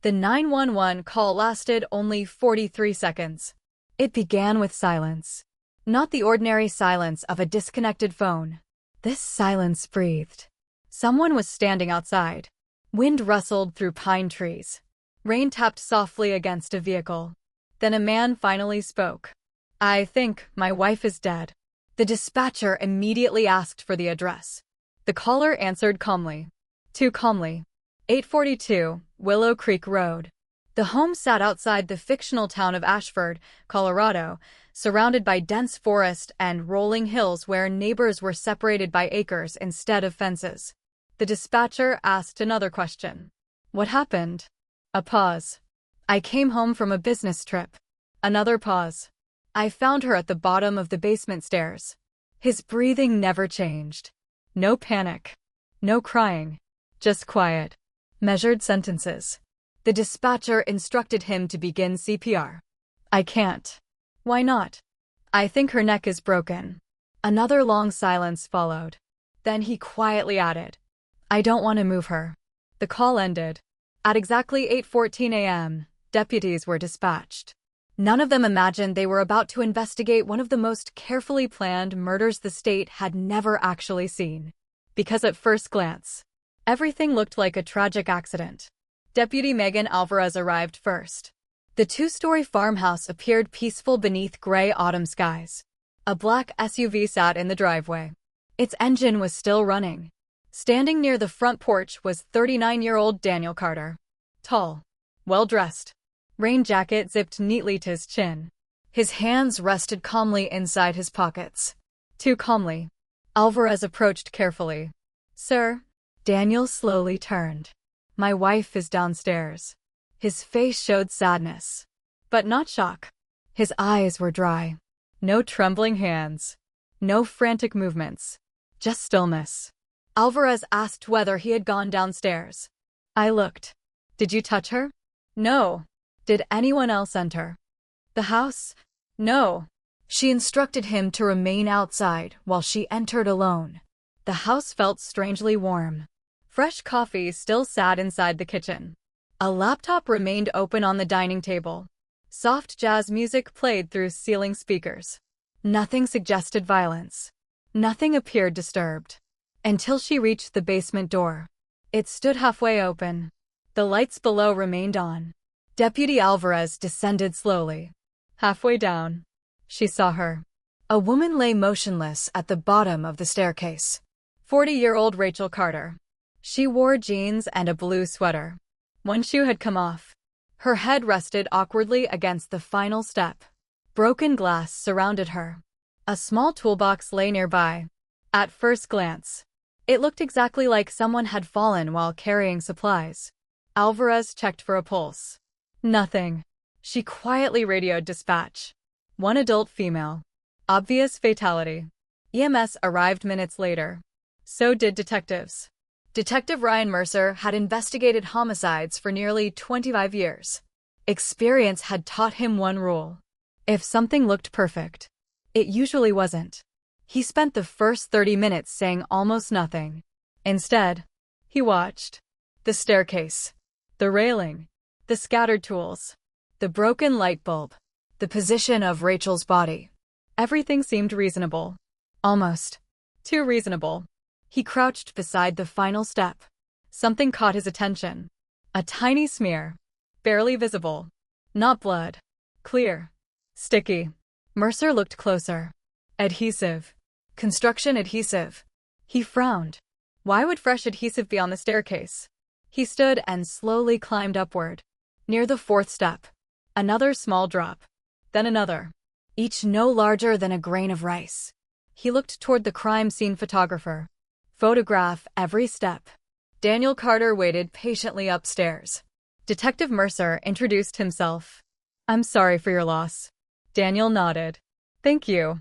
The 911 call lasted only 43 seconds. It began with silence. Not the ordinary silence of a disconnected phone. This silence breathed. Someone was standing outside. Wind rustled through pine trees. Rain tapped softly against a vehicle. Then a man finally spoke. "I think my wife is dead." The dispatcher immediately asked for the address. The caller answered calmly. Too calmly. 842, Willow Creek Road. The home sat outside the fictional town of Ashford, Colorado, surrounded by dense forest and rolling hills where neighbors were separated by acres instead of fences. The dispatcher asked another question. "What happened?" A pause. "I came home from a business trip." Another pause. "I found her at the bottom of the basement stairs." His breathing never changed. No panic. No crying. Just quiet. Measured sentences. The dispatcher instructed him to begin CPR. "I can't." "Why not?" "I think her neck is broken." Another long silence followed. Then he quietly added, "I don't want to move her." The call ended. At exactly 8:14 a.m., deputies were dispatched. None of them imagined they were about to investigate one of the most carefully planned murders the state had never actually seen. Because at first glance, everything looked like a tragic accident. Deputy Megan Alvarez arrived first. The two-story farmhouse appeared peaceful beneath gray autumn skies. A black SUV sat in the driveway. Its engine was still running. Standing near the front porch was 39-year-old Daniel Carter. Tall, well-dressed. Rain jacket zipped neatly to his chin. His hands rested calmly inside his pockets. Too calmly. Alvarez approached carefully. "Sir?" Daniel slowly turned. "My wife is downstairs." His face showed sadness, but not shock. His eyes were dry. No trembling hands. No frantic movements. Just stillness. Alvarez asked whether he had gone downstairs. "I looked." "Did you touch her?" "No." "Did anyone else enter?" "The house?" "No." She instructed him to remain outside while she entered alone. The house felt strangely warm. Fresh coffee still sat inside the kitchen. A laptop remained open on the dining table. Soft jazz music played through ceiling speakers. Nothing suggested violence. Nothing appeared disturbed. Until she reached the basement door. It stood halfway open. The lights below remained on. Deputy Alvarez descended slowly. Halfway down, she saw her. A woman lay motionless at the bottom of the staircase. 40-year-old Rachel Carter. She wore jeans and a blue sweater. One shoe had come off. Her head rested awkwardly against the final step. Broken glass surrounded her. A small toolbox lay nearby. At first glance, it looked exactly like someone had fallen while carrying supplies. Alvarez checked for a pulse. Nothing. She quietly radioed dispatch. One adult female. Obvious fatality. EMS arrived minutes later. So did detectives. Detective Ryan Mercer had investigated homicides for nearly 25 years. Experience had taught him one rule. If something looked perfect, it usually wasn't. He spent the first 30 minutes saying almost nothing. Instead, he watched. The staircase. The railing. The scattered tools. The broken light bulb. The position of Rachel's body. Everything seemed reasonable. Almost. Too reasonable. He crouched beside the final step. Something caught his attention. A tiny smear. Barely visible. Not blood. Clear. Sticky. Mercer looked closer. Adhesive. Construction adhesive. He frowned. Why would fresh adhesive be on the staircase? He stood and slowly climbed upward. Near the fourth step. Another small drop. Then another. Each no larger than a grain of rice. He looked toward the crime scene photographer. Photograph every step. Daniel Carter waited patiently upstairs. Detective Mercer introduced himself. "I'm sorry for your loss." Daniel nodded. "Thank you."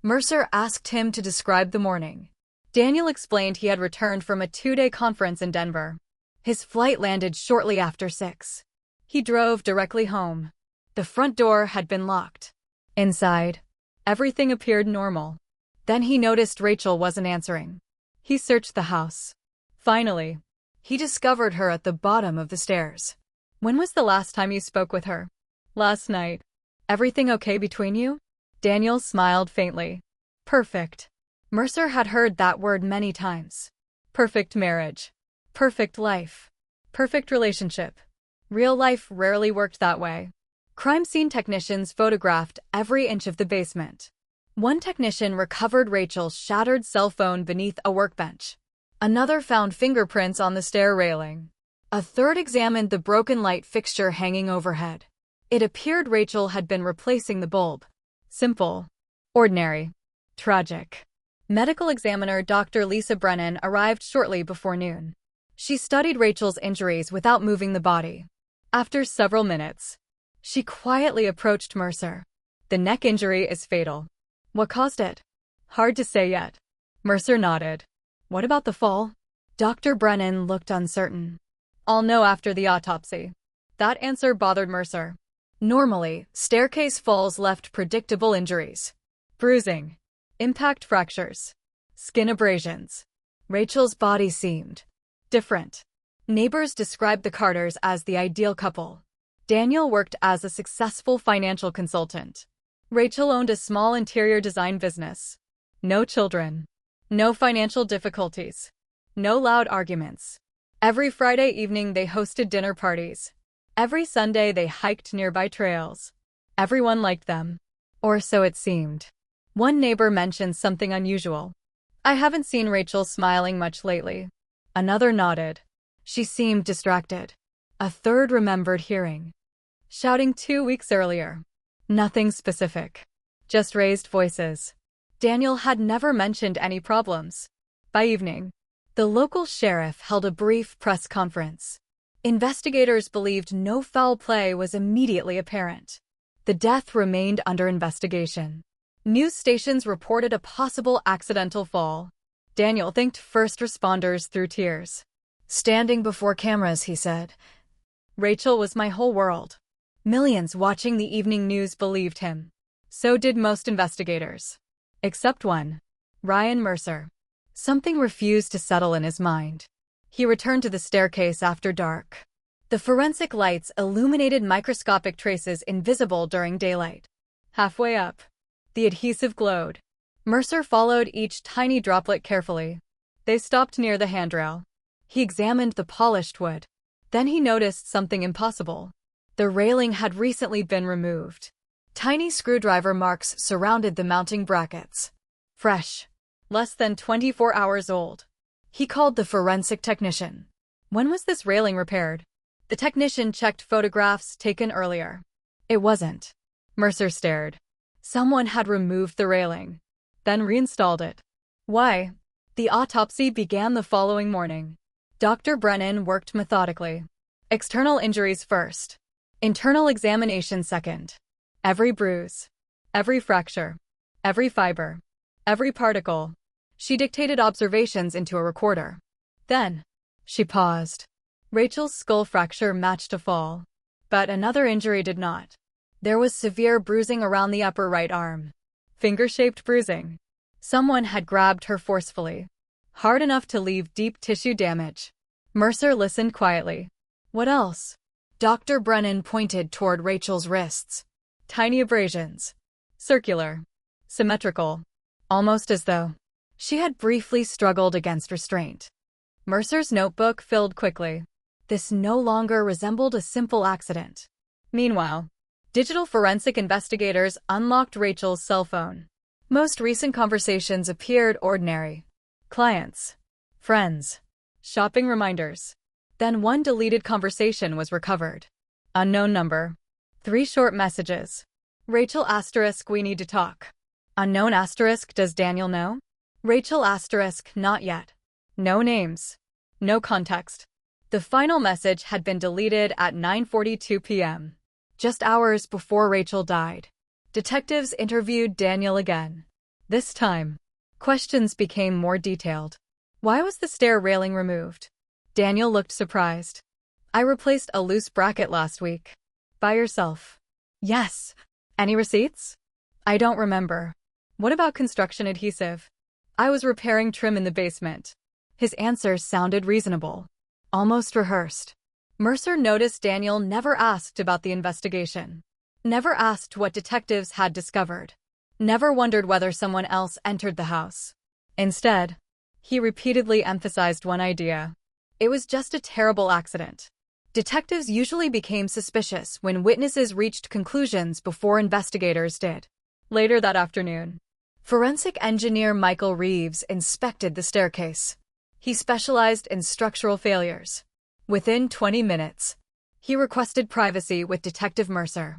Mercer asked him to describe the morning. Daniel explained he had returned from a 2-day conference in Denver. His flight landed shortly after 6. He drove directly home. The front door had been locked. Inside, everything appeared normal. Then he noticed Rachel wasn't answering. He searched the house. Finally, he discovered her at the bottom of the stairs. When was the last time you spoke with her? Last night. Everything okay between you? Daniel smiled faintly. Perfect. Mercer had heard that word many times. Perfect marriage. Perfect life. Perfect relationship. Real life rarely worked that way. Crime scene technicians photographed every inch of the basement. One technician recovered Rachel's shattered cell phone beneath a workbench. Another found fingerprints on the stair railing. A third examined the broken light fixture hanging overhead. It appeared Rachel had been replacing the bulb. Simple. Ordinary. Tragic. Medical examiner Dr. Lisa Brennan arrived shortly before noon. She studied Rachel's injuries without moving the body. After several minutes, she quietly approached Mercer. The neck injury is fatal. What caused it? Hard to say yet. Mercer nodded. What about the fall? Dr. Brennan looked uncertain. I'll know after the autopsy. That answer bothered Mercer. Normally, staircase falls left predictable injuries. Bruising. Impact fractures. Skin abrasions. Rachel's body seemed different. Neighbors described the Carters as the ideal couple. Daniel worked as a successful financial consultant. Rachel owned a small interior design business. No children. No financial difficulties. No loud arguments. Every Friday evening they hosted dinner parties. Every Sunday they hiked nearby trails. Everyone liked them. Or so it seemed. One neighbor mentioned something unusual. I haven't seen Rachel smiling much lately. Another nodded. She seemed distracted. A third remembered hearing shouting 2 weeks earlier. Nothing specific. Just raised voices. Daniel had never mentioned any problems. By evening, the local sheriff held a brief press conference. Investigators believed no foul play was immediately apparent. The death remained under investigation. News stations reported a possible accidental fall. Daniel thanked first responders through tears. Standing before cameras, he said, Rachel was my whole world. Millions watching the evening news believed him. So did most investigators. Except one. Ryan Mercer. Something refused to settle in his mind. He returned to the staircase after dark. The forensic lights illuminated microscopic traces invisible during daylight. Halfway up, the adhesive glowed. Mercer followed each tiny droplet carefully. They stopped near the handrail. He examined the polished wood. Then he noticed something impossible. The railing had recently been removed. Tiny screwdriver marks surrounded the mounting brackets. Fresh. Less than 24 hours old. He called the forensic technician. When was this railing repaired? The technician checked photographs taken earlier. It wasn't. Mercer stared. Someone had removed the railing, then reinstalled it. Why? The autopsy began the following morning. Dr. Brennan worked methodically. External injuries first. Internal examination second. Every bruise. Every fracture. Every fiber. Every particle. She dictated observations into a recorder. Then, she paused. Rachel's skull fracture matched a fall. But another injury did not. There was severe bruising around the upper right arm. Finger-shaped bruising. Someone had grabbed her forcefully. Hard enough to leave deep tissue damage. Mercer listened quietly. What else? Dr. Brennan pointed toward Rachel's wrists. Tiny abrasions. Circular. Symmetrical. Almost as though she had briefly struggled against restraint. Mercer's notebook filled quickly. This no longer resembled a simple accident. Meanwhile, digital forensic investigators unlocked Rachel's cell phone. Most recent conversations appeared ordinary. Clients. Friends. Shopping reminders. Then one deleted conversation was recovered. Unknown number. 3 short messages. Rachel *, we need to talk. Unknown *, does Daniel know? Rachel *, not yet. No names. No context. The final message had been deleted at 9:42 p.m. Just hours before Rachel died. Detectives interviewed Daniel again. This time, questions became more detailed. Why was the stair railing removed? Daniel looked surprised. I replaced a loose bracket last week. By yourself? Yes. Any receipts? I don't remember. What about construction adhesive? I was repairing trim in the basement. His answer sounded reasonable. Almost rehearsed. Mercer noticed Daniel never asked about the investigation, never asked what detectives had discovered, never wondered whether someone else entered the house. Instead, he repeatedly emphasized one idea. It was just a terrible accident. Detectives usually became suspicious when witnesses reached conclusions before investigators did. Later that afternoon, forensic engineer Michael Reeves inspected the staircase. He specialized in structural failures. Within 20 minutes, he requested privacy with Detective Mercer.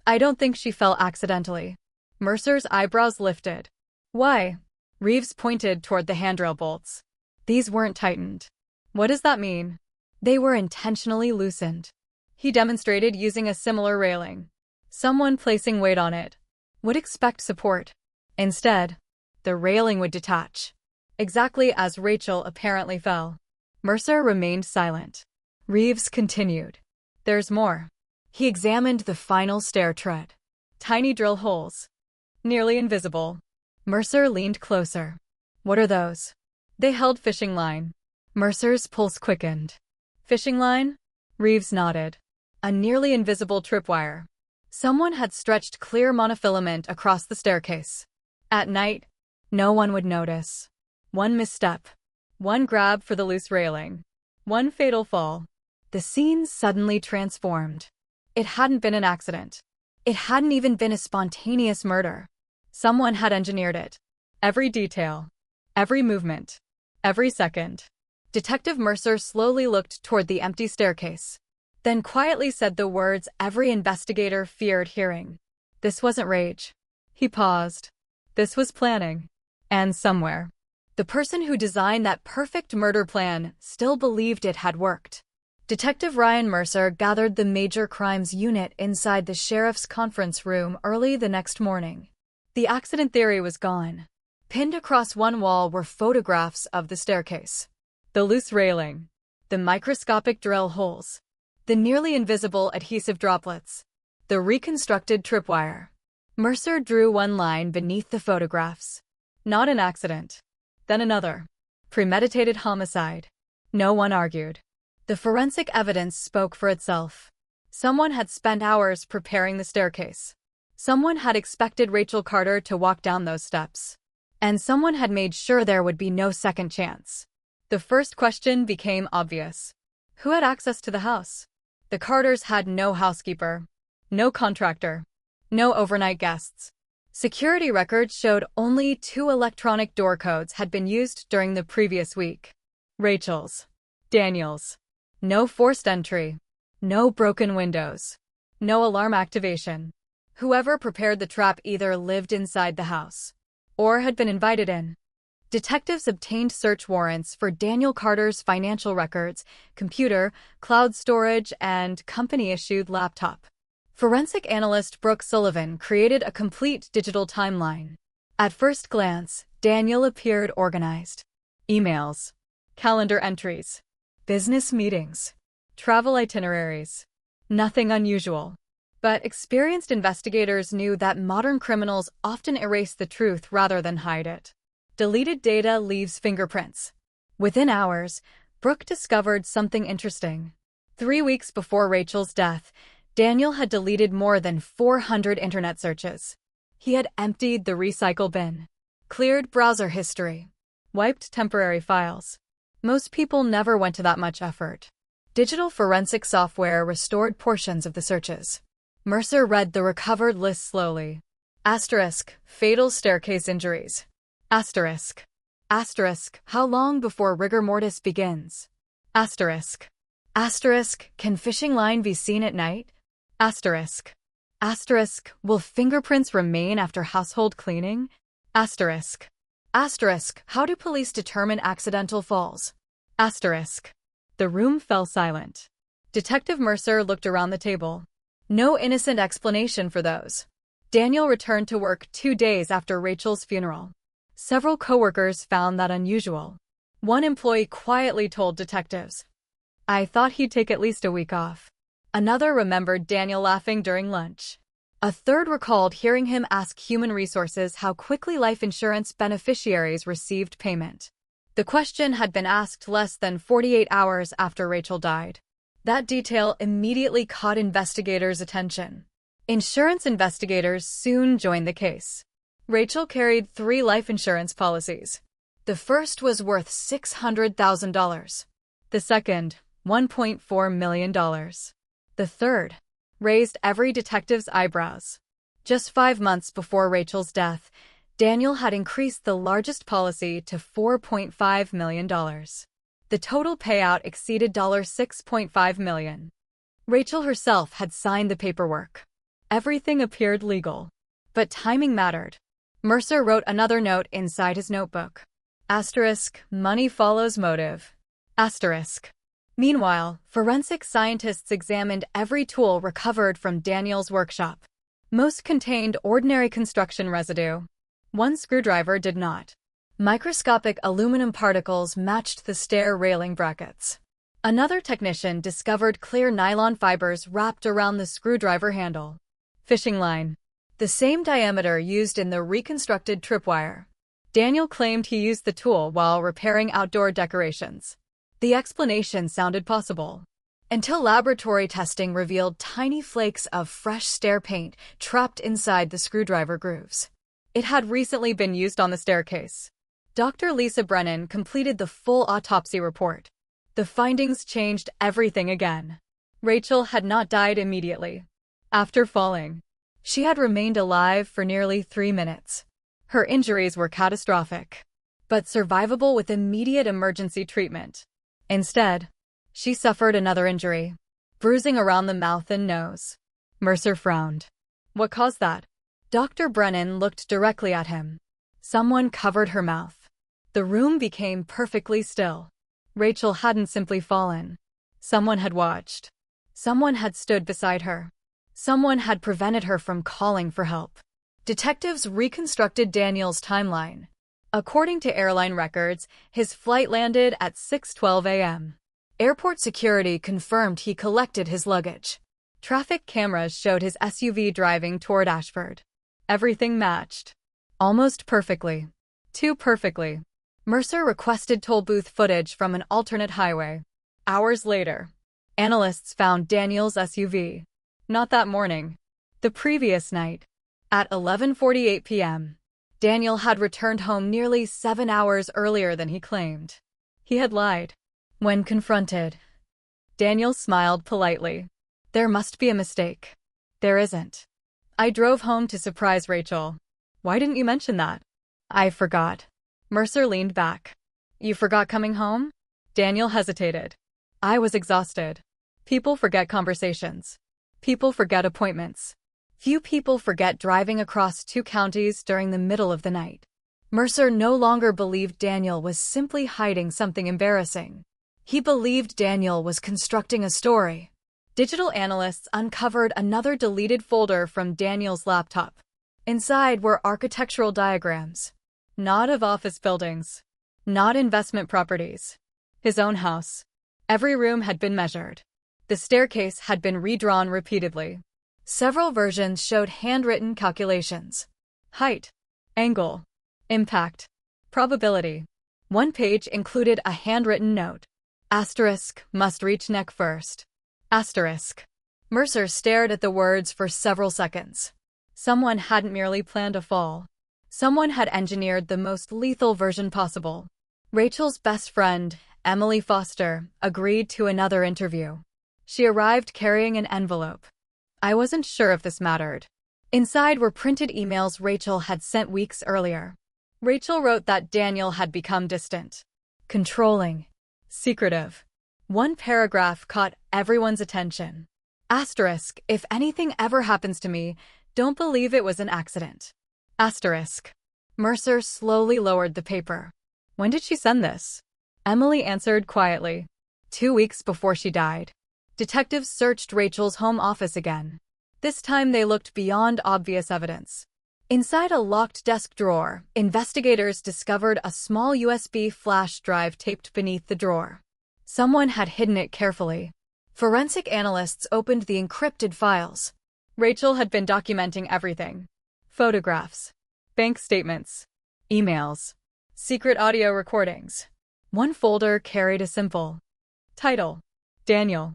"I don't think she fell accidentally." Mercer's eyebrows lifted. "Why?" Reeves pointed toward the handrail bolts. "These weren't tightened." "What does that mean?" "They were intentionally loosened." He demonstrated using a similar railing. Someone placing weight on it would expect support. Instead, the railing would detach, exactly as Rachel apparently fell. Mercer remained silent. Reeves continued. "There's more." He examined the final stair tread. Tiny drill holes, nearly invisible. Mercer leaned closer. "What are those?" They held fishing line. Mercer's pulse quickened. "Fishing line?" Reeves nodded. "A nearly invisible tripwire. Someone had stretched clear monofilament across the staircase. At night, no one would notice. One misstep, one grab for the loose railing, one fatal fall. The scene suddenly transformed. It hadn't been an accident. It hadn't even been a spontaneous murder. Someone had engineered it. Every detail, every movement, every second. Detective Mercer slowly looked toward the empty staircase, then quietly said the words every investigator feared hearing. "This wasn't rage." He paused. "This was planning. And somewhere, the person who designed that perfect murder plan still believed it had worked." Detective Ryan Mercer gathered the Major Crimes Unit inside the sheriff's conference room early the next morning. The accident theory was gone. Pinned across one wall were photographs of the staircase. The loose railing, the microscopic drill holes, the nearly invisible adhesive droplets, the reconstructed tripwire. Mercer drew one line beneath the photographs. Not an accident. Then another. Premeditated homicide. No one argued. The forensic evidence spoke for itself. Someone had spent hours preparing the staircase. Someone had expected Rachel Carter to walk down those steps. And someone had made sure there would be no second chance. The first question became obvious. Who had access to the house? The Carters had no housekeeper, no contractor, no overnight guests. Security records showed only 2 electronic door codes had been used during the previous week. Rachel's, Daniel's. No forced entry, no broken windows, no alarm activation. Whoever prepared the trap either lived inside the house or had been invited in. Detectives obtained search warrants for Daniel Carter's financial records, computer, cloud storage, and company-issued laptop. Forensic analyst Brooke Sullivan created a complete digital timeline. At first glance, Daniel appeared organized. Emails, calendar entries, business meetings, travel itineraries. Nothing unusual. But experienced investigators knew that modern criminals often erase the truth rather than hide it. Deleted data leaves fingerprints. Within hours, Brooke discovered something interesting. 3 weeks before Rachel's death, Daniel had deleted more than 400 internet searches. He had emptied the recycle bin, cleared browser history, wiped temporary files. Most people never went to that much effort. Digital forensic software restored portions of the searches. Mercer read the recovered list slowly. Asterisk, fatal staircase injuries. Asterisk. Asterisk, how long before rigor mortis begins? Asterisk. Asterisk, can fishing line be seen at night? Asterisk. Asterisk, will fingerprints remain after household cleaning? Asterisk. Asterisk, how do police determine accidental falls? Asterisk. The room fell silent. Detective Mercer looked around the table. No innocent explanation for those. Daniel returned to work 2 days after Rachel's funeral. Several coworkers found that unusual. One employee quietly told detectives, "I thought he'd take at least a week off." Another remembered Daniel laughing during lunch. A third recalled hearing him ask human resources how quickly life insurance beneficiaries received payment. The question had been asked less than 48 hours after Rachel died. That detail immediately caught investigators' attention. Insurance investigators soon joined the case. Rachel carried 3 life insurance policies. The first was worth $600,000. The second, $1.4 million. The third raised every detective's eyebrows. Just 5 months before Rachel's death, Daniel had increased the largest policy to $4.5 million. The total payout exceeded $6.5 million. Rachel herself had signed the paperwork. Everything appeared legal. But timing mattered. Mercer wrote another note inside his notebook. Asterisk, money follows motive. Asterisk. Meanwhile, forensic scientists examined every tool recovered from Daniel's workshop. Most contained ordinary construction residue. One screwdriver did not. Microscopic aluminum particles matched the stair railing brackets. Another technician discovered clear nylon fibers wrapped around the screwdriver handle. Fishing line. The same diameter used in the reconstructed tripwire. Daniel claimed he used the tool while repairing outdoor decorations. The explanation sounded possible. Until laboratory testing revealed tiny flakes of fresh stair paint trapped inside the screwdriver grooves. It had recently been used on the staircase. Dr. Lisa Brennan completed the full autopsy report. The findings changed everything again. Rachel had not died immediately. After falling, she had remained alive for nearly 3 minutes. Her injuries were catastrophic, but survivable with immediate emergency treatment. Instead, she suffered another injury, bruising around the mouth and nose. Mercer frowned. What caused that? Dr. Brennan looked directly at him. Someone covered her mouth. The room became perfectly still. Rachel hadn't simply fallen. Someone had watched. Someone had stood beside her. Someone had prevented her from calling for help. Detectives reconstructed Daniel's timeline. According to airline records, his flight landed at 6:12 a.m. Airport security confirmed he collected his luggage. Traffic cameras showed his SUV driving toward Ashford. Everything matched. Almost perfectly. Too perfectly. Mercer requested toll booth footage from an alternate highway. Hours later, analysts found Daniel's SUV. Not that morning. The previous night. At 11:48 p.m., Daniel had returned home nearly 7 hours earlier than he claimed. He had lied. When confronted, Daniel smiled politely. There must be a mistake. There isn't. I drove home to surprise Rachel. Why didn't you mention that? I forgot. Mercer leaned back. You forgot coming home? Daniel hesitated. I was exhausted. People forget conversations. People forget appointments. Few people forget driving across 2 counties during the middle of the night. Mercer no longer believed Daniel was simply hiding something embarrassing. He believed Daniel was constructing a story. Digital analysts uncovered another deleted folder from Daniel's laptop. Inside were architectural diagrams. Not of office buildings. Not investment properties. His own house. Every room had been measured. The staircase had been redrawn repeatedly. Several versions showed handwritten calculations. Height, angle, impact, probability. One page included a handwritten note. Asterisk, must reach neck first. Asterisk. Mercer stared at the words for several seconds. Someone hadn't merely planned a fall. Someone had engineered the most lethal version possible. Rachel's best friend, Emily Foster, agreed to another interview. She arrived carrying an envelope. I wasn't sure if this mattered. Inside were printed emails Rachel had sent weeks earlier. Rachel wrote that Daniel had become distant, controlling, secretive. One paragraph caught everyone's attention. Asterisk, if anything ever happens to me, don't believe it was an accident. Asterisk. Mercer slowly lowered the paper. When did she send this? Emily answered quietly. 2 weeks before she died. Detectives searched Rachel's home office again. This time they looked beyond obvious evidence. Inside a locked desk drawer, investigators discovered a small USB flash drive taped beneath the drawer. Someone had hidden it carefully. Forensic analysts opened the encrypted files. Rachel had been documenting everything. Photographs, bank statements, emails, secret audio recordings. One folder carried a simple title, Daniel.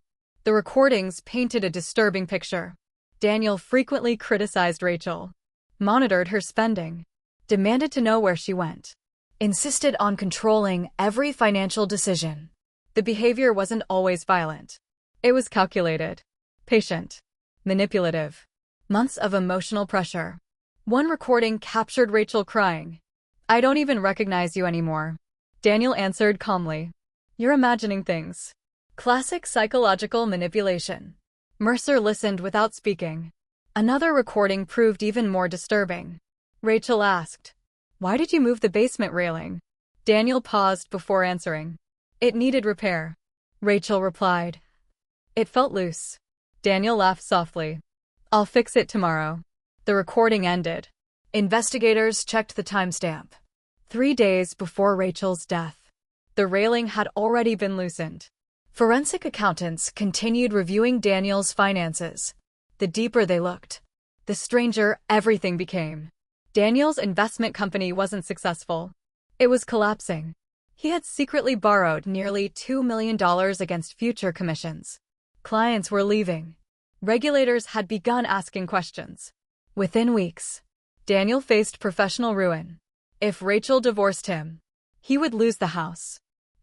The recordings painted a disturbing picture. Daniel frequently criticized Rachel, monitored her spending, demanded to know where she went, insisted on controlling every financial decision. The behavior wasn't always violent. It was calculated, patient, manipulative. Months of emotional pressure. One recording captured Rachel crying. "I don't even recognize you anymore." Daniel answered calmly, "You're imagining things." Classic psychological manipulation. Mercer listened without speaking. Another recording proved even more disturbing. Rachel asked, "Why did you move the basement railing?" Daniel paused before answering. "It needed repair." Rachel replied, "It felt loose." Daniel laughed softly. "I'll fix it tomorrow." The recording ended. Investigators checked the timestamp. 3 days before Rachel's death. The railing had already been loosened. Forensic accountants continued reviewing Daniel's finances. The deeper they looked, the stranger everything became. Daniel's investment company wasn't successful. It was collapsing. He had secretly borrowed nearly $2 million against future commissions. Clients were leaving. Regulators had begun asking questions. Within weeks, Daniel faced professional ruin. If Rachel divorced him, he would lose the house,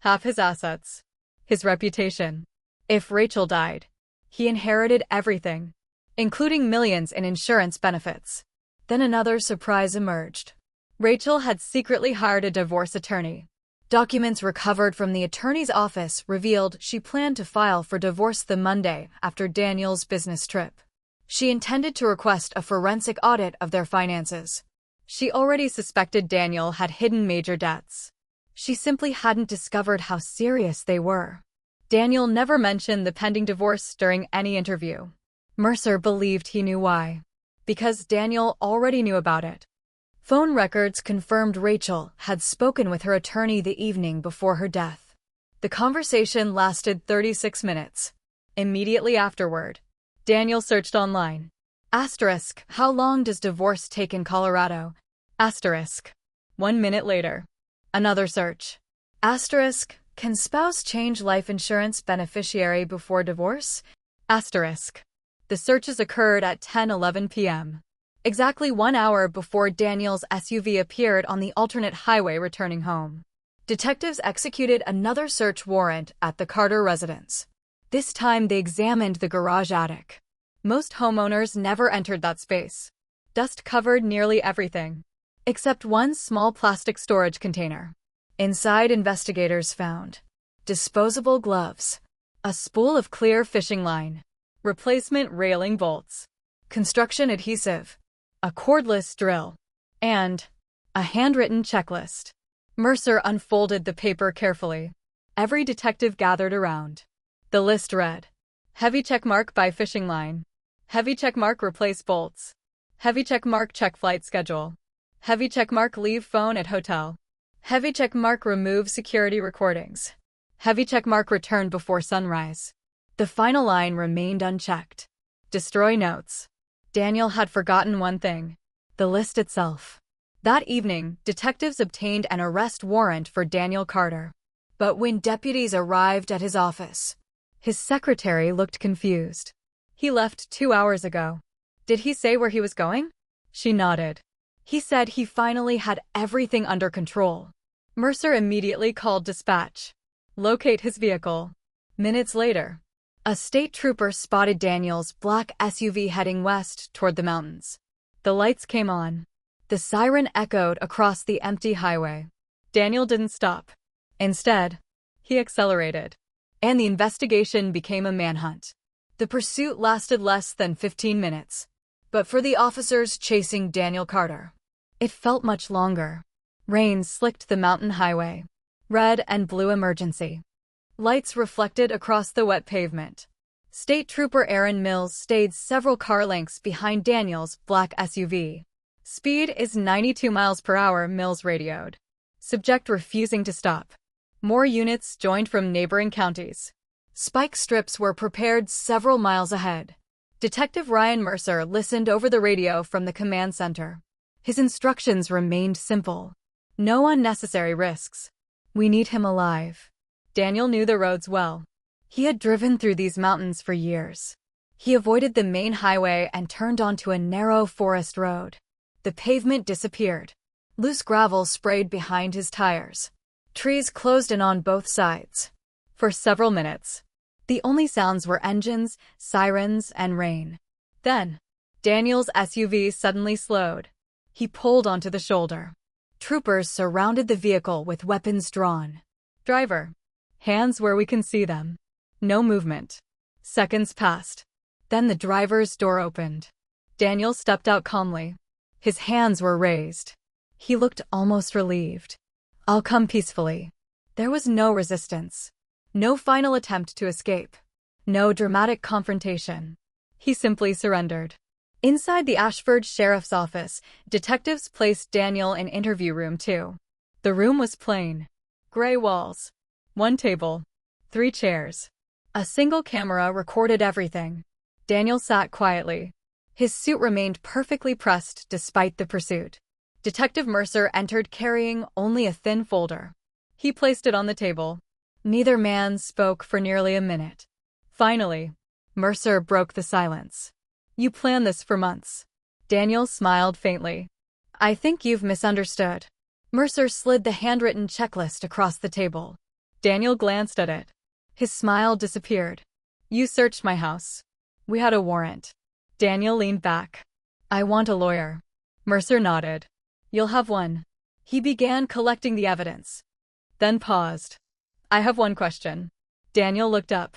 half his assets, his reputation. If Rachel died, he inherited everything, including millions in insurance benefits. Then another surprise emerged. Rachel had secretly hired a divorce attorney. Documents recovered from the attorney's office revealed she planned to file for divorce the Monday after Daniel's business trip. She intended to request a forensic audit of their finances. She already suspected Daniel had hidden major debts. She simply hadn't discovered how serious they were. Daniel never mentioned the pending divorce during any interview. Mercer believed he knew why. Because Daniel already knew about it. Phone records confirmed Rachel had spoken with her attorney the evening before her death. The conversation lasted 36 minutes. Immediately afterward, Daniel searched online. How long does divorce take in Colorado? 1 minute later. Another search. Can spouse change life insurance beneficiary before divorce? The searches occurred at 10:11 p.m. Exactly 1 hour before Daniel's SUV appeared on the alternate highway returning home. Detectives executed another search warrant at the Carter residence. This time they examined the garage attic. Most homeowners never entered that space. Dust covered nearly everything, except one small plastic storage container. Inside, investigators found disposable gloves, a spool of clear fishing line, replacement railing bolts, construction adhesive, a cordless drill, and a handwritten checklist. Mercer unfolded the paper carefully. Every detective gathered around. The list read: heavy checkmark by fishing line, heavy checkmark replace bolts, heavy checkmark check flight schedule, heavy checkmark leave phone at hotel, heavy checkmark remove security recordings, heavy checkmark return before sunrise. The final line remained unchecked. Destroy notes. Daniel had forgotten one thing: the list itself. That evening, detectives obtained an arrest warrant for Daniel Carter. But when deputies arrived at his office, his secretary looked confused. "He left 2 hours ago." "Did he say where he was going?" She nodded. "He said he finally had everything under control." Mercer immediately called dispatch. "Locate his vehicle." Minutes later, a state trooper spotted Daniel's black SUV heading west toward the mountains. The lights came on. The siren echoed across the empty highway. Daniel didn't stop. Instead, he accelerated. And the investigation became a manhunt. The pursuit lasted less than 15 minutes. But for the officers chasing Daniel Carter, it felt much longer. Rain slicked the mountain highway. Red and blue emergency lights reflected across the wet pavement. State Trooper Aaron Mills stayed several car lengths behind Daniel's black SUV. "Speed is 92 miles per hour, Mills radioed. Subject refusing to stop." More units joined from neighboring counties. Spike strips were prepared several miles ahead. Detective Ryan Mercer listened over the radio from the command center. His instructions remained simple. No unnecessary risks. "We need him alive." Daniel knew the roads well. He had driven through these mountains for years. He avoided the main highway and turned onto a narrow forest road. The pavement disappeared. Loose gravel sprayed behind his tires. Trees closed in on both sides. For several minutes, the only sounds were engines, sirens, and rain. Then, Daniel's SUV suddenly slowed. He pulled onto the shoulder. Troopers surrounded the vehicle with weapons drawn. Driver. Hands where we can see them. No movement. Seconds passed. Then the driver's door opened. Daniel stepped out calmly. His hands were raised. He looked almost relieved. I'll come peacefully. There was no resistance. No final attempt to escape. No dramatic confrontation. He simply surrendered. Inside the Ashford Sheriff's Office, detectives placed Daniel in Interview Room 2. The room was plain. Gray walls. One table. 3 chairs. A single camera recorded everything. Daniel sat quietly. His suit remained perfectly pressed despite the pursuit. Detective Mercer entered carrying only a thin folder. He placed it on the table. Neither man spoke for nearly a minute. Finally, Mercer broke the silence. You planned this for months. Daniel smiled faintly. I think you've misunderstood. Mercer slid the handwritten checklist across the table. Daniel glanced at it. His smile disappeared. You searched my house. We had a warrant. Daniel leaned back. I want a lawyer. Mercer nodded. You'll have one. He began collecting the evidence. Then paused. I have one question. Daniel looked up.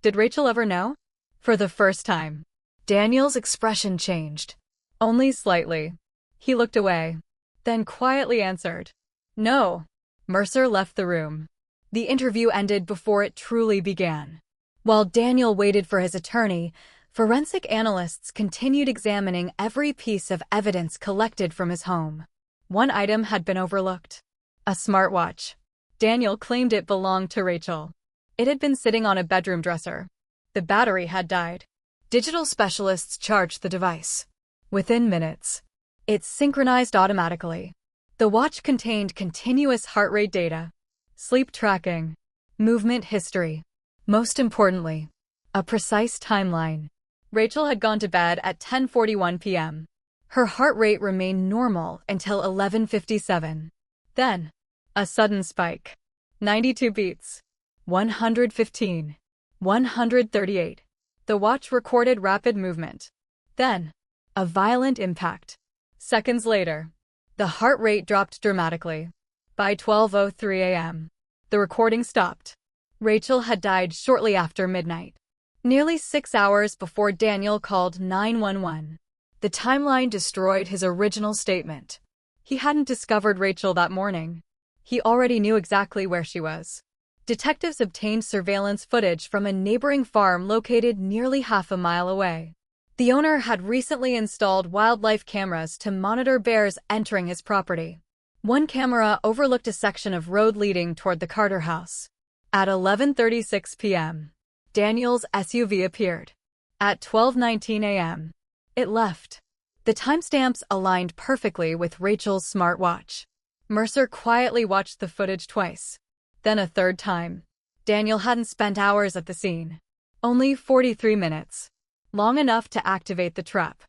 Did Rachel ever know? For the first time. Daniel's expression changed. Only slightly. He looked away. Then quietly answered. No. Mercer left the room. The interview ended before it truly began. While Daniel waited for his attorney, forensic analysts continued examining every piece of evidence collected from his home. One item had been overlooked. A smartwatch. Daniel claimed it belonged to Rachel. It had been sitting on a bedroom dresser. The battery had died. Digital specialists charged the device. Within minutes, it synchronized automatically. The watch contained continuous heart rate data, sleep tracking, movement history. Most importantly, a precise timeline. Rachel had gone to bed at 10:41 p.m. Her heart rate remained normal until 11:57. Then, a sudden spike. 92 beats. 115. 138. The watch recorded rapid movement. Then, a violent impact. Seconds later, the heart rate dropped dramatically. By 12:03 a.m., the recording stopped. Rachel had died shortly after midnight. Nearly 6 hours before Daniel called 911. The timeline destroyed his original statement. He hadn't discovered Rachel that morning. He already knew exactly where she was. Detectives obtained surveillance footage from a neighboring farm located nearly half a mile away. The owner had recently installed wildlife cameras to monitor bears entering his property. One camera overlooked a section of road leading toward the Carter house. At 11:36 p.m., Daniel's SUV appeared. At 12:19 a.m., it left. The timestamps aligned perfectly with Rachel's smartwatch. Mercer quietly watched the footage twice. Then a third time. Daniel hadn't spent hours at the scene. Only 43 minutes. Long enough to activate the trap.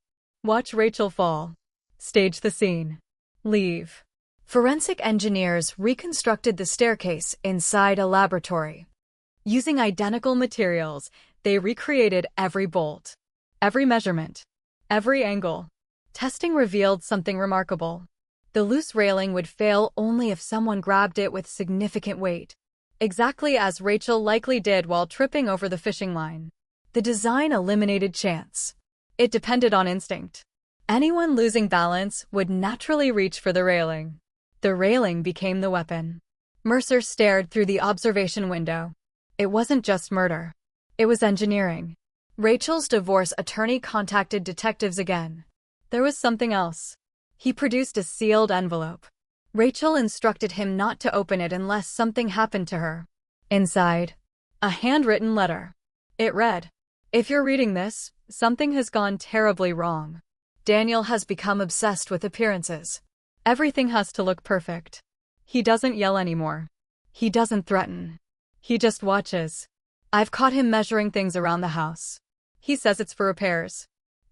Watch Rachel fall. Stage the scene. Leave. Forensic engineers reconstructed the staircase inside a laboratory. Using identical materials, they recreated every bolt, every measurement, every angle. Testing revealed something remarkable. The loose railing would fail only if someone grabbed it with significant weight, exactly as Rachel likely did while tripping over the fishing line. The design eliminated chance. It depended on instinct. Anyone losing balance would naturally reach for the railing. The railing became the weapon. Mercer stared through the observation window. It wasn't just murder. It was engineering. Rachel's divorce attorney contacted detectives again. There was something else. He produced a sealed envelope. Rachel instructed him not to open it unless something happened to her. Inside, a handwritten letter. It read, "If you're reading this, something has gone terribly wrong. Daniel has become obsessed with appearances. Everything has to look perfect. He doesn't yell anymore. He doesn't threaten. He just watches. I've caught him measuring things around the house. He says it's for repairs.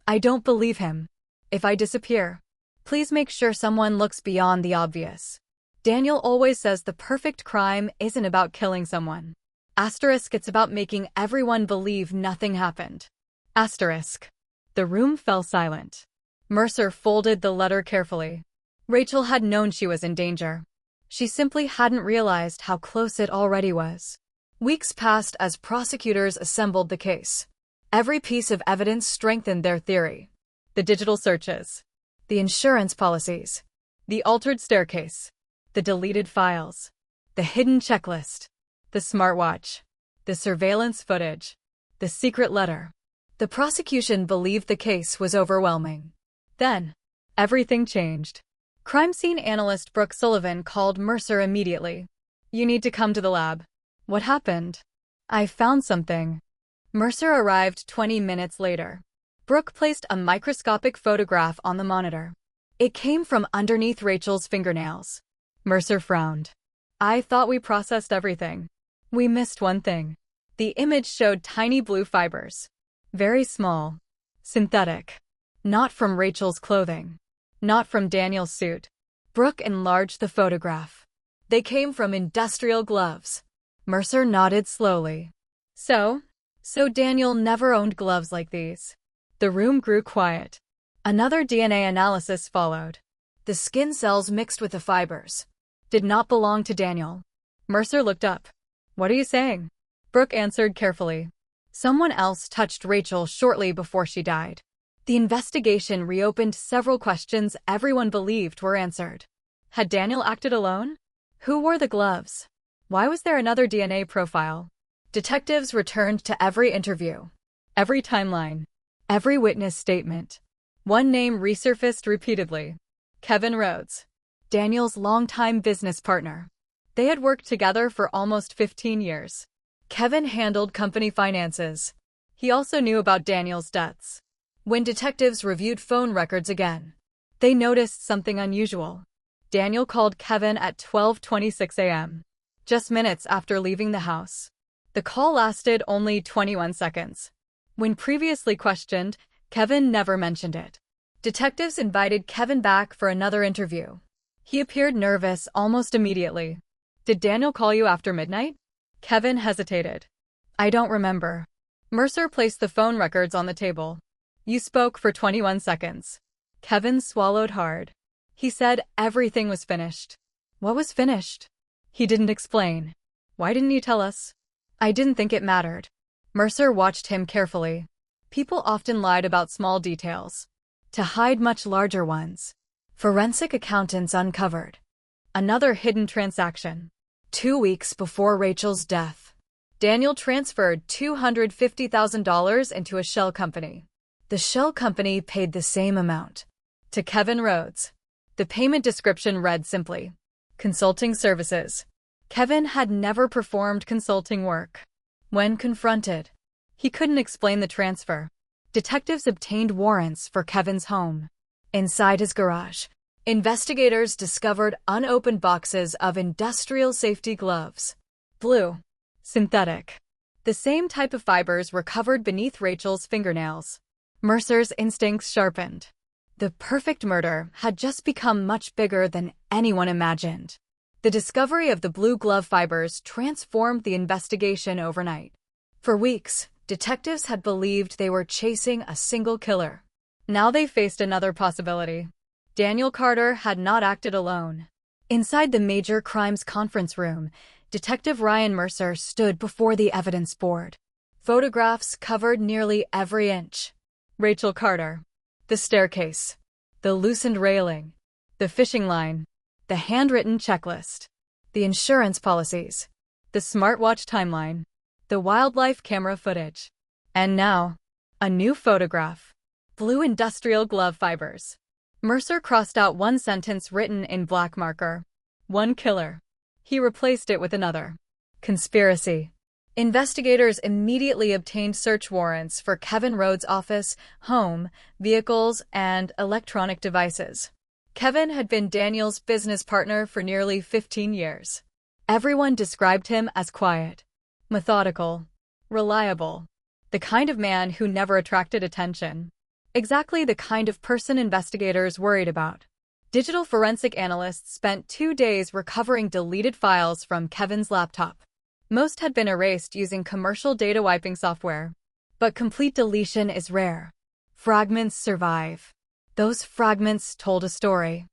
I don't believe him. If I disappear, please make sure someone looks beyond the obvious. Daniel always says the perfect crime isn't about killing someone. Asterisk, it's about making everyone believe nothing happened. Asterisk. The room fell silent. Mercer folded the letter carefully. Rachel had known she was in danger. She simply hadn't realized how close it already was. Weeks passed as prosecutors assembled the case. Every piece of evidence strengthened their theory. The digital searches, the insurance policies, the altered staircase, the deleted files, the hidden checklist, the smartwatch, the surveillance footage, the secret letter. The prosecution believed the case was overwhelming. Then, everything changed. Crime scene analyst Brooke Sullivan called Mercer immediately. You need to come to the lab. What happened? I found something. Mercer arrived 20 minutes later. Brooke placed a microscopic photograph on the monitor. It came from underneath Rachel's fingernails. Mercer frowned. I thought we processed everything. We missed one thing. The image showed tiny blue fibers. Very small. Synthetic. Not from Rachel's clothing. Not from Daniel's suit. Brooke enlarged the photograph. They came from industrial gloves. Mercer nodded slowly. So Daniel never owned gloves like these. The room grew quiet. Another DNA analysis followed. The skin cells mixed with the fibers did not belong to Daniel. Mercer looked up. What are you saying? Brooke answered carefully. Someone else touched Rachel shortly before she died. The investigation reopened several questions everyone believed were answered. Had Daniel acted alone? Who wore the gloves? Why was there another DNA profile? Detectives returned to every interview, every timeline, every witness statement. One name resurfaced repeatedly. Kevin Rhodes, Daniel's longtime business partner. They had worked together for almost 15 years. Kevin handled company finances. He also knew about Daniel's debts. When detectives reviewed phone records again, they noticed something unusual. Daniel called Kevin at 12:26 a.m., just minutes after leaving the house. The call lasted only 21 seconds. When previously questioned, Kevin never mentioned it. Detectives invited Kevin back for another interview. He appeared nervous almost immediately. Did Daniel call you after midnight? Kevin hesitated. I don't remember. Mercer placed the phone records on the table. You spoke for 21 seconds. Kevin swallowed hard. He said everything was finished. What was finished? He didn't explain. Why didn't you tell us? I didn't think it mattered. Mercer watched him carefully. People often lied about small details to hide much larger ones. Forensic accountants uncovered another hidden transaction. 2 weeks before Rachel's death, Daniel transferred $250,000 into a shell company. The shell company paid the same amount to Kevin Rhodes. The payment description read simply, consulting services. Kevin had never performed consulting work. When confronted, he couldn't explain the transfer. Detectives obtained warrants for Kevin's home. Inside his garage, investigators discovered unopened boxes of industrial safety gloves. Blue. Synthetic. The same type of fibers recovered beneath Rachel's fingernails. Mercer's instincts sharpened. The perfect murder had just become much bigger than anyone imagined. The discovery of the blue glove fibers transformed the investigation overnight. For weeks, detectives had believed they were chasing a single killer. Now they faced another possibility. Daniel Carter had not acted alone. Inside the major crimes conference room, Detective Ryan Mercer stood before the evidence board. Photographs covered nearly every inch. Rachel Carter. The staircase. The loosened railing. The fishing line. The handwritten checklist. The insurance policies. The smartwatch timeline. The wildlife camera footage. And now, a new photograph. Blue industrial glove fibers. Mercer crossed out one sentence written in black marker. One killer. He replaced it with another. Conspiracy. Investigators immediately obtained search warrants for Kevin Rhodes' office, home, vehicles, and electronic devices. Kevin had been Daniel's business partner for nearly 15 years. Everyone described him as quiet, methodical, Reliable. The kind of man who never attracted attention. Exactly the kind of person investigators worried about. Digital forensic analysts spent 2 days recovering deleted files from Kevin's laptop. Most had been erased using commercial data wiping software. But complete deletion is rare. Fragments survive. Those fragments told a story.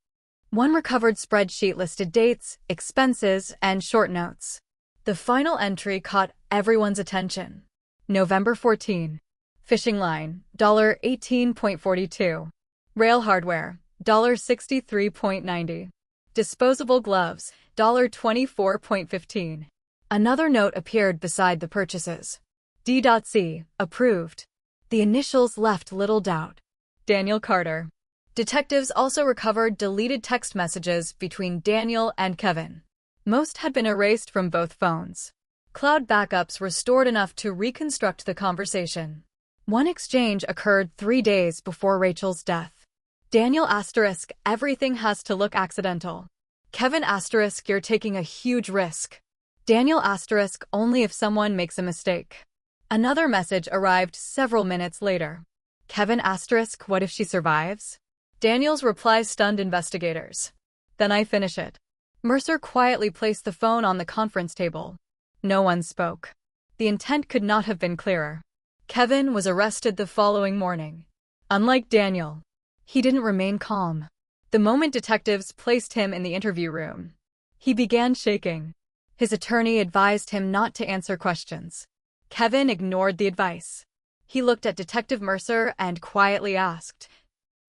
One recovered spreadsheet listed dates, expenses, and short notes. The final entry caught everyone's attention. November 14. Fishing line, $18.42. Rail hardware, $63.90. Disposable gloves, $24.15. Another note appeared beside the purchases. D.C. Approved. The initials left little doubt. Daniel Carter. Detectives also recovered deleted text messages between Daniel and Kevin. Most had been erased from both phones. Cloud backups were stored enough to reconstruct the conversation. One exchange occurred 3 days before Rachel's death. Daniel *, everything has to look accidental. Kevin *, you're taking a huge risk. Daniel *, only if someone makes a mistake. Another message arrived several minutes later. Kevin *, what if she survives? Daniel's reply stunned investigators. Then I finish it. Mercer quietly placed the phone on the conference table. No one spoke. The intent could not have been clearer. Kevin was arrested the following morning. Unlike Daniel, he didn't remain calm. The moment detectives placed him in the interview room, he began shaking. His attorney advised him not to answer questions. Kevin ignored the advice. He looked at Detective Mercer and quietly asked,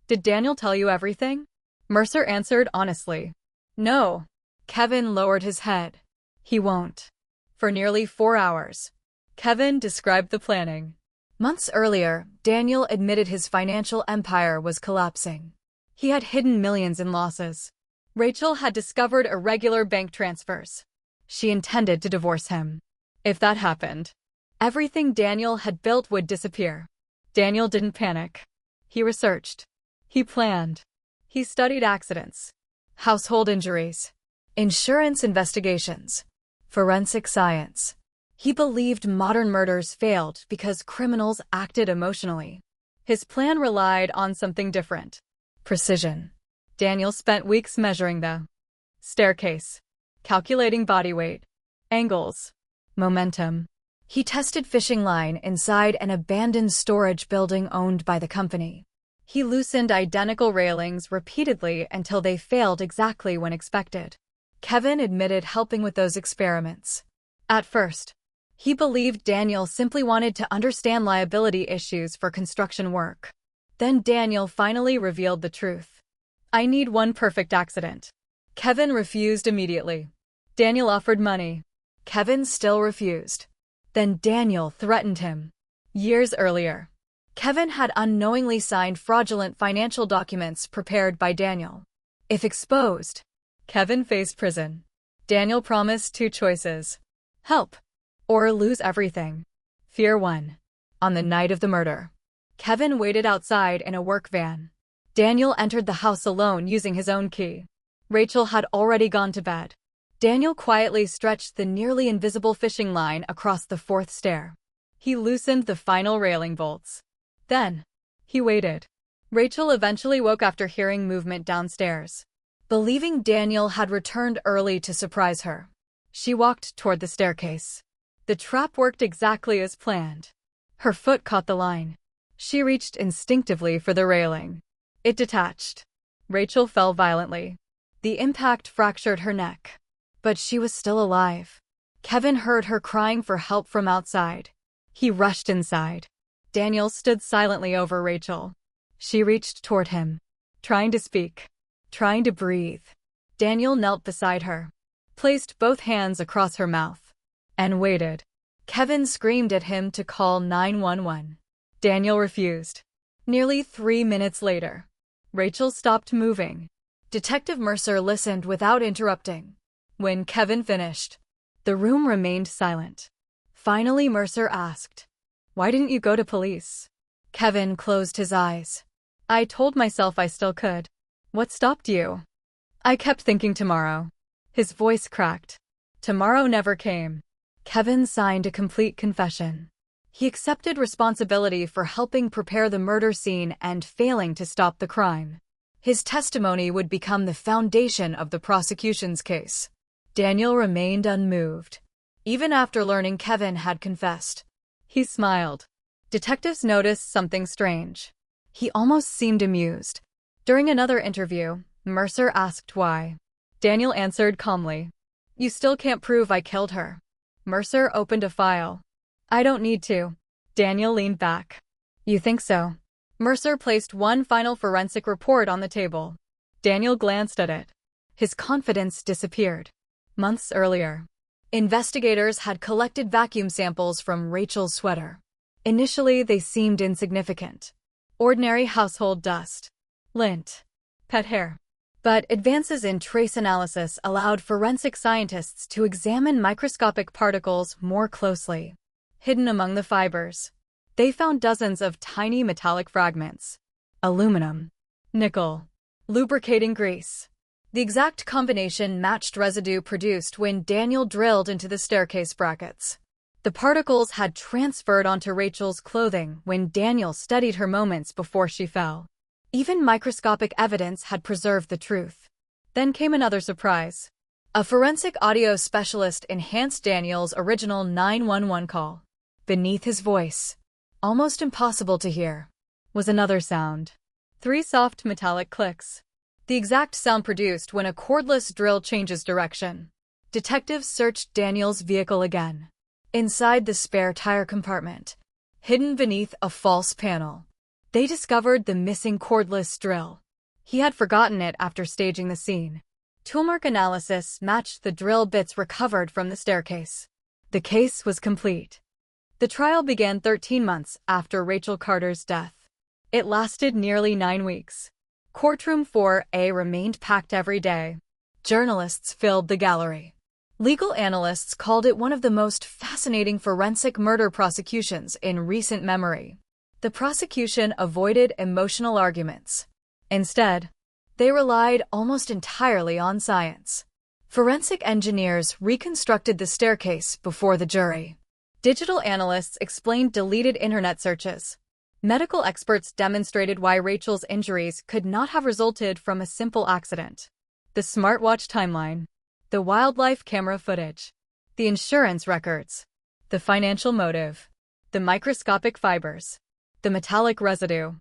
"Did Daniel tell you everything?" Mercer answered honestly, "No." Kevin lowered his head. "He won't." For nearly 4 hours, Kevin described the planning. Months earlier, Daniel admitted his financial empire was collapsing. He had hidden millions in losses. Rachel had discovered irregular bank transfers. She intended to divorce him. If that happened, everything Daniel had built would disappear. Daniel didn't panic. He researched. He planned. He studied accidents, household injuries, insurance investigations, forensic science. He believed modern murders failed because criminals acted emotionally. His plan relied on something different. Precision. Daniel spent weeks measuring the staircase, calculating body weight, angles, momentum. He tested fishing line inside an abandoned storage building owned by the company. He loosened identical railings repeatedly until they failed exactly when expected. Kevin admitted helping with those experiments. At first, he believed Daniel simply wanted to understand liability issues for construction work. Then Daniel finally revealed the truth. "I need one perfect accident." Kevin refused immediately. Daniel offered money. Kevin still refused. Then Daniel threatened him. Years earlier, Kevin had unknowingly signed fraudulent financial documents prepared by Daniel. If exposed, Kevin faced prison. Daniel promised 2 choices: help or lose everything. Fear won. On the night of the murder, Kevin waited outside in a work van. Daniel entered the house alone using his own key. Rachel had already gone to bed. Daniel quietly stretched the nearly invisible fishing line across the 4th stair. He loosened the final railing bolts. Then, he waited. Rachel eventually woke after hearing movement downstairs. Believing Daniel had returned early to surprise her, she walked toward the staircase. The trap worked exactly as planned. Her foot caught the line. She reached instinctively for the railing. It detached. Rachel fell violently. The impact fractured her neck. But she was still alive. Kevin heard her crying for help from outside. He rushed inside. Daniel stood silently over Rachel. She reached toward him, trying to speak, trying to breathe. Daniel knelt beside her, placed both hands across her mouth, and waited. Kevin screamed at him to call 911. Daniel refused. Nearly 3 minutes later, Rachel stopped moving. Detective Mercer listened without interrupting. When Kevin finished, the room remained silent. Finally, Mercer asked, "Why didn't you go to police?" Kevin closed his eyes. "I told myself I still could." "What stopped you?" "I kept thinking tomorrow." His voice cracked. Tomorrow never came. Kevin signed a complete confession. He accepted responsibility for helping prepare the murder scene and failing to stop the crime. His testimony would become the foundation of the prosecution's case. Daniel remained unmoved. Even after learning Kevin had confessed, he smiled. Detectives noticed something strange. He almost seemed amused. During another interview, Mercer asked why. Daniel answered calmly, "You still can't prove I killed her." Mercer opened a file. "I don't need to." Daniel leaned back. "You think so?" Mercer placed one final forensic report on the table. Daniel glanced at it. His confidence disappeared. Months earlier, investigators had collected vacuum samples from Rachel's sweater. Initially, they seemed insignificant. Ordinary household dust. Lint. Pet hair. But advances in trace analysis allowed forensic scientists to examine microscopic particles more closely. Hidden among the fibers, they found dozens of tiny metallic fragments. Aluminum. Nickel. Lubricating grease. The exact combination matched residue produced when Daniel drilled into the staircase brackets. The particles had transferred onto Rachel's clothing when Daniel studied her moments before she fell. Even microscopic evidence had preserved the truth. Then came another surprise. A forensic audio specialist enhanced Daniel's original 911 call. Beneath his voice, almost impossible to hear, was another sound. 3 soft metallic clicks. The exact sound produced when a cordless drill changes direction. Detectives searched Daniel's vehicle again. Inside the spare tire compartment, hidden beneath a false panel, they discovered the missing cordless drill. He had forgotten it after staging the scene. Toolmark analysis matched the drill bits recovered from the staircase. The case was complete. The trial began 13 months after Rachel Carter's death. It lasted nearly 9 weeks. Courtroom 4A remained packed every day. Journalists filled the gallery. Legal analysts called it one of the most fascinating forensic murder prosecutions in recent memory. The prosecution avoided emotional arguments. Instead, they relied almost entirely on science. Forensic engineers reconstructed the staircase before the jury. Digital analysts explained deleted internet searches. Medical experts demonstrated why Rachel's injuries could not have resulted from a simple accident. The smartwatch timeline, the wildlife camera footage, the insurance records, the financial motive, the microscopic fibers, the metallic residue.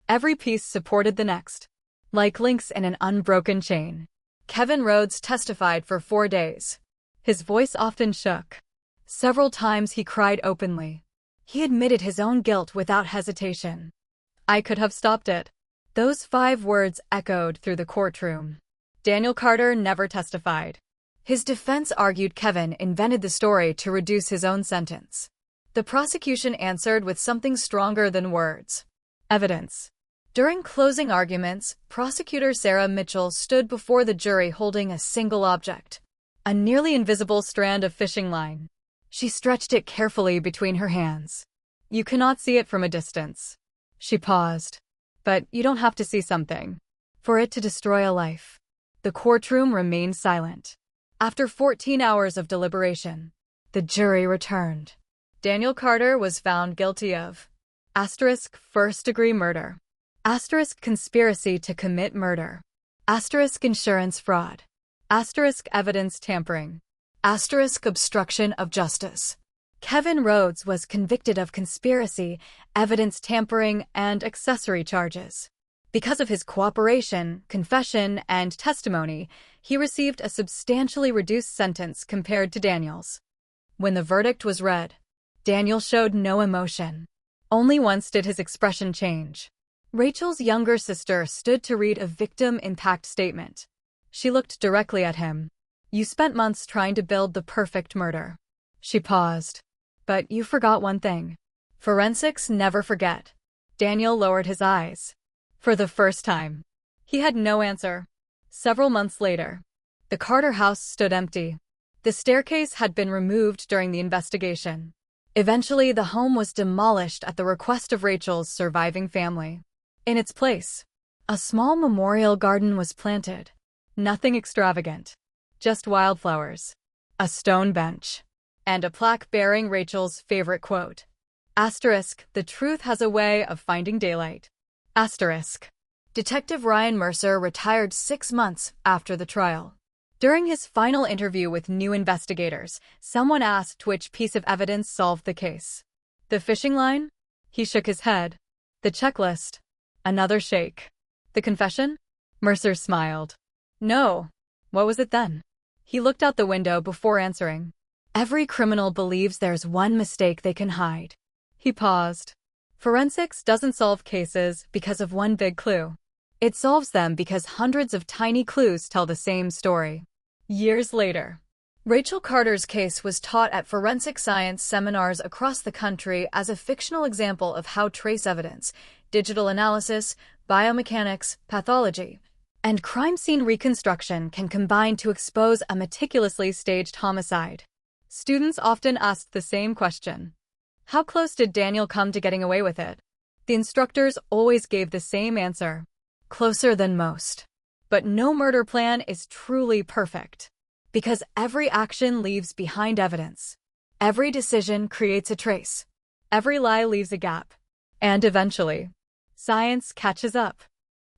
Every piece supported the next, like links in an unbroken chain. Kevin Rhodes testified for 4 days. His voice often shook. Several times he cried openly. He admitted his own guilt without hesitation. "I could have stopped it." Those 5 words echoed through the courtroom. Daniel Carter never testified. His defense argued Kevin invented the story to reduce his own sentence. The prosecution answered with something stronger than words: evidence. During closing arguments, prosecutor Sarah Mitchell stood before the jury holding a single object, a nearly invisible strand of fishing line. She stretched it carefully between her hands. "You cannot see it from a distance." She paused. "But you don't have to see something for it to destroy a life." The courtroom remained silent. After 14 hours of deliberation, the jury returned. Daniel Carter was found guilty of *first-degree murder, *conspiracy to commit murder, *insurance fraud, *evidence tampering, *obstruction of justice. Kevin Rhodes was convicted of conspiracy, evidence tampering, and accessory charges. Because of his cooperation, confession, and testimony, he received a substantially reduced sentence compared to Daniel's. When the verdict was read, Daniel showed no emotion. Only once did his expression change. Rachel's younger sister stood to read a victim impact statement. She looked directly at him. "You spent months trying to build the perfect murder." She paused. "But you forgot one thing." Forensics never forget. Daniel lowered his eyes. For the first time, he had no answer. Several months later, the Carter house stood empty. The staircase had been removed during the investigation. Eventually, the home was demolished at the request of Rachel's surviving family. In its place, a small memorial garden was planted. Nothing extravagant, just wildflowers, a stone bench, and a plaque bearing Rachel's favorite quote: Asterisk, the truth has a way of finding daylight. Asterisk. Detective Ryan Mercer retired 6 months after the trial. During his final interview with new investigators, someone asked which piece of evidence solved the case. The fishing line? He shook his head. The checklist? Another shake. The confession? Mercer smiled. No. What was it then? He looked out the window before answering. Every criminal believes there's one mistake they can hide. He paused. Forensics doesn't solve cases because of one big clue. It solves them because hundreds of tiny clues tell the same story. Years later, Rachel Carter's case was taught at forensic science seminars across the country as a fictional example of how trace evidence, digital analysis, biomechanics, pathology, and crime scene reconstruction can combine to expose a meticulously staged homicide. Students often asked the same question. How close did Daniel come to getting away with it? The instructors always gave the same answer. Closer than most. But no murder plan is truly perfect. Because every action leaves behind evidence. Every decision creates a trace. Every lie leaves a gap. And eventually, science catches up.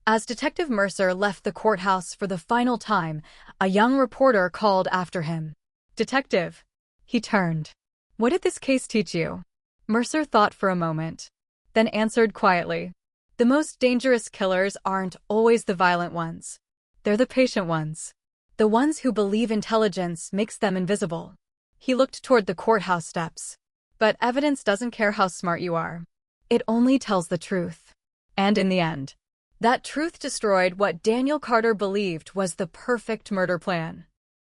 As Detective Mercer left the courthouse for the final time, a young reporter called after him. Detective. He turned. What did this case teach you? Mercer thought for a moment, then answered quietly. The most dangerous killers aren't always the violent ones. They're the patient ones. The ones who believe intelligence makes them invisible. He looked toward the courthouse steps. But evidence doesn't care how smart you are. It only tells the truth. And in the end, that truth destroyed what Daniel Carter believed was the perfect murder plan.